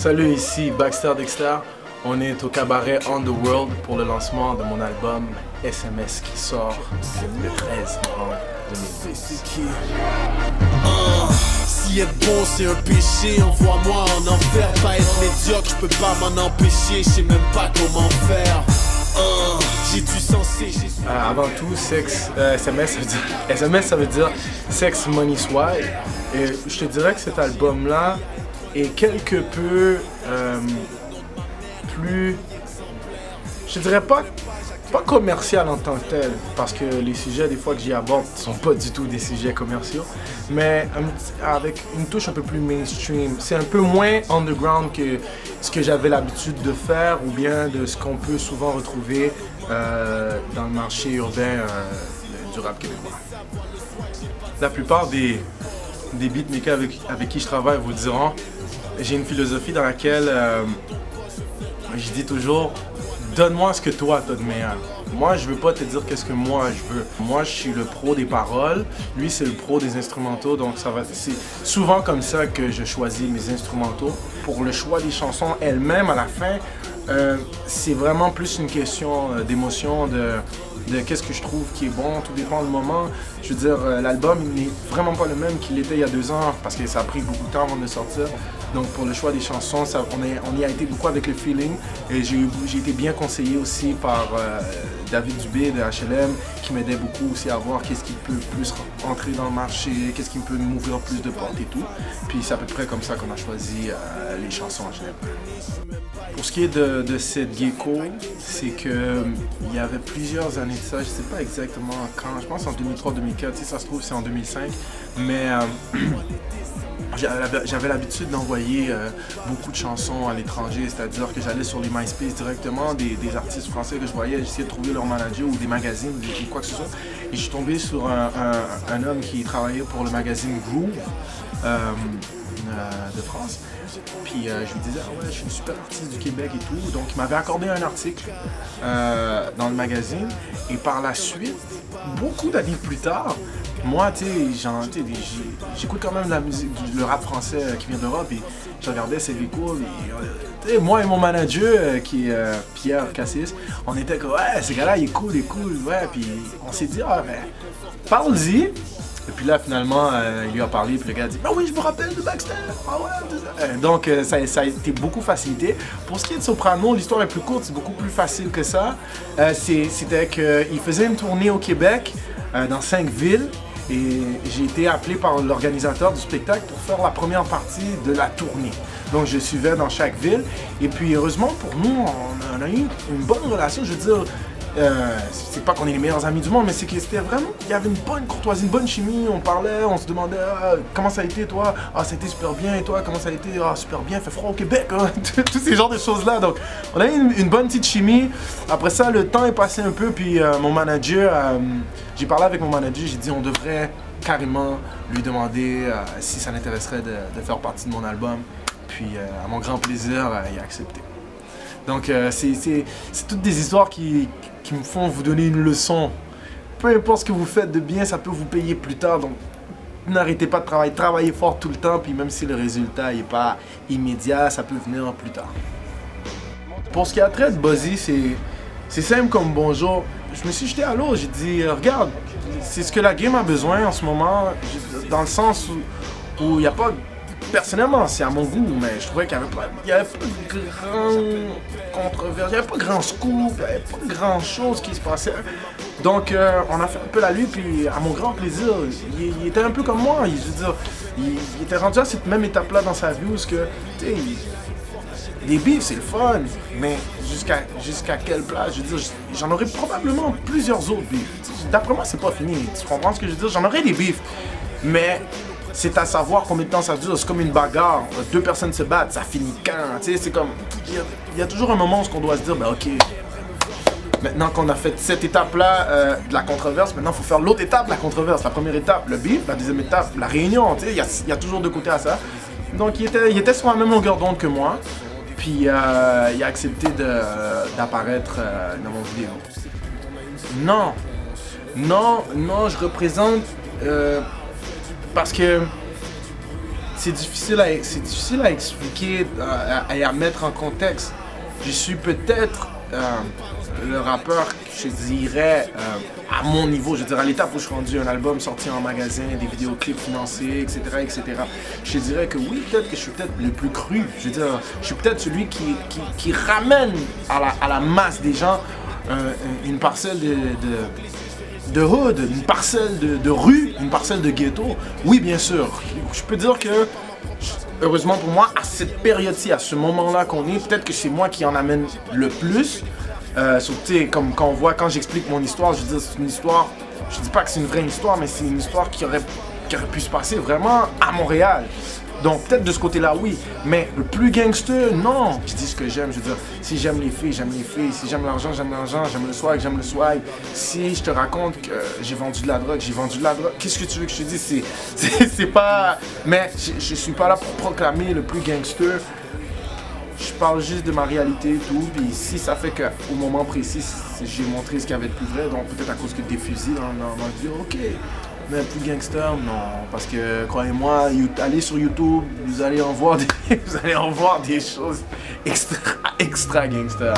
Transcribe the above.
Salut, ici Baxter Dexter. On est au cabaret On The World pour le lancement de mon album SMS qui sort le 13 novembre 2010. Si être bon c'est un péché, envoie-moi en enfer. Pas être médiocre, je peux pas m'en empêcher, je sais même pas comment faire. J'ai du sensé, Avant tout, SMS ça veut dire Sex Money Swag. Et je te dirais que cet album-là est quelque peu plus, je dirais pas commercial en tant que tel, parce que les sujets des fois que j'y aborde ne sont pas du tout des sujets commerciaux, mais avec une touche un peu plus mainstream. C'est un peu moins underground que ce que j'avais l'habitude de faire ou bien de ce qu'on peut souvent retrouver dans le marché urbain du rap québécois. La plupart des beatmakers avec qui je travaille vous le diront, j'ai une philosophie dans laquelle je dis toujours: donne-moi ce que toi t'as de meilleur. Moi, je veux pas te dire qu'est-ce que moi je veux. Moi, je suis le pro des paroles. Lui, c'est le pro des instrumentaux. Donc, c'est souvent comme ça que je choisis mes instrumentaux. Pour le choix des chansons elles-mêmes, à la fin, c'est vraiment plus une question d'émotion, de qu'est-ce que je trouve qui est bon. Tout dépend du moment. Je veux dire, l'album n'est vraiment pas le même qu'il était il y a 2 ans parce que ça a pris beaucoup de temps avant de sortir. Donc pour le choix des chansons, on y a été beaucoup avec le feeling et j'ai été bien conseillé aussi par David Dubé de HLM qui m'aidait beaucoup aussi à voir qu'est-ce qui peut plus entrer dans le marché, qu'est-ce qui peut m'ouvrir plus de portes et tout. Puis c'est à peu près comme ça qu'on a choisi les chansons en général. Pour ce qui est de cette gecko, c'est que il y avait plusieurs années de ça, je sais pas exactement quand, je pense en 2003-2004, si ça se trouve c'est en 2005, mais j'avais l'habitude d'envoyer beaucoup de chansons à l'étranger, c'est-à-dire que j'allais sur les MySpace directement des artistes français que je voyais, j'essayais de trouver leur manager ou des magazines ou quoi que ce soit, et je suis tombé sur un homme qui travaillait pour le magazine Groove de France. Puis je lui disais: ah ouais, je suis une super artiste du Québec et tout. Donc il m'avait accordé un article dans le magazine. Et par la suite, beaucoup d'années plus tard, moi, tu sais, j'écoute quand même la musique, le rap français qui vient d'Europe. Et je regardais ses vidéos. Et moi et mon manager, qui est Pierre Cassis, on était comme: ouais, ce gars-là, il est cool, ouais. Puis on s'est dit: ah ben, parle-y. Et puis là, finalement, il lui a parlé, puis le gars a dit: bah oui, je me rappelle de Baxter. Ah ouais, donc ça a été beaucoup facilité. Pour ce qui est de Soprano, l'histoire est plus courte, c'est beaucoup plus facile que ça. C'était qu'il faisait une tournée au Québec, dans 5 villes, et j'ai été appelé par l'organisateur du spectacle pour faire la première partie de la tournée. Donc je suivais dans chaque ville, et puis heureusement pour nous, on a eu une bonne relation, je veux dire. C'est pas qu'on est les meilleurs amis du monde, mais c'est que c'était vraiment, il y avait une bonne courtoisie, une bonne chimie, on parlait, on se demandait: ah, comment ça a été toi? Ah, ça a été super bien, et toi, comment ça a été? Ah, super bien, fait froid au Québec, hein? Tous ces genres de choses-là. Donc, on a eu une bonne petite chimie. Après ça, le temps est passé un peu, puis mon manager, j'ai parlé avec mon manager, j'ai dit: on devrait carrément lui demander si ça l'intéresserait de faire partie de mon album. Puis, à mon grand plaisir, il a accepté. Donc, c'est toutes des histoires qui me font vous donner une leçon. Peu importe ce que vous faites de bien, ça peut vous payer plus tard. Donc, n'arrêtez pas de travailler. Travaillez fort tout le temps. Puis même si le résultat n'est pas immédiat, ça peut venir plus tard. Pour ce qui a trait de Buzzy, c'est simple comme bonjour. Je me suis jeté à l'eau. J'ai dit: regarde, c'est ce que la game a besoin en ce moment. Dans le sens où il n'y a pas... Personnellement, c'est à mon goût, mais je trouvais qu'il n'y avait pas de grand controverse, il n'y avait pas grand scoop, il n'y avait pas grand chose qui se passait. Donc, on a fait un peu la lutte, puis à mon grand plaisir, il était un peu comme moi. Je veux dire, il était rendu à cette même étape-là dans sa vie où ce que, tu sais, les beefs, c'est le fun, mais jusqu'à quelle place? Je veux dire, j'en aurais probablement plusieurs autres beefs. D'après moi, c'est pas fini. Tu comprends ce que je veux dire? J'en aurais des beefs, mais c'est à savoir combien de temps ça dure. C'est comme une bagarre. 2 personnes se battent, ça finit quand? Tu sais, c'est comme... Il y a toujours un moment où on doit se dire: ben ok, maintenant qu'on a fait cette étape-là de la controverse, maintenant il faut faire l'autre étape de la controverse. La première étape, le beef, la deuxième étape, la réunion. Tu sais, il y a toujours 2 côtés à ça. Donc il était sur la même longueur d'onde que moi. Puis il a accepté d'apparaître dans mon vidéo. Non, je représente... parce que c'est difficile à expliquer et à mettre en contexte. Je suis peut-être le rappeur, je dirais, à mon niveau, je dirais à l'étape où je suis rendu, un album sorti en magasin, des vidéoclips financés, etc., etc. Je dirais que oui, peut-être que je suis peut-être le plus cru. Je veux dire, je suis peut-être celui qui ramène à la masse des gens une parcelle de hood, une parcelle de rue, une parcelle de ghetto. Oui, bien sûr. Je peux dire que, heureusement pour moi, à cette période-ci, à ce moment-là qu'on est, peut-être que c'est moi qui en amène le plus. Surtout, comme quand on voit, quand j'explique mon histoire, je dis c'est une histoire, je dis pas que c'est une vraie histoire, mais c'est une histoire qui aurait pu se passer vraiment à Montréal. Donc peut-être de ce côté-là, oui, mais le plus gangster, non. Je dis ce que j'aime, je veux dire, si j'aime les filles, j'aime les filles. Si j'aime l'argent, j'aime l'argent. J'aime le swag, j'aime le swag. Si je te raconte que j'ai vendu de la drogue, j'ai vendu de la drogue. Qu'est-ce que tu veux que je te dise? C'est pas... Mais je suis pas là pour proclamer le plus gangster. Je parle juste de ma réalité et tout, puis si ça fait qu'au moment précis, j'ai montré ce qu'il y avait de plus vrai, donc peut-être à cause que des fusils dans le vidéo, ok. Mais plus gangster, non, parce que croyez-moi, allez sur YouTube, vous allez en voir des choses extra gangster.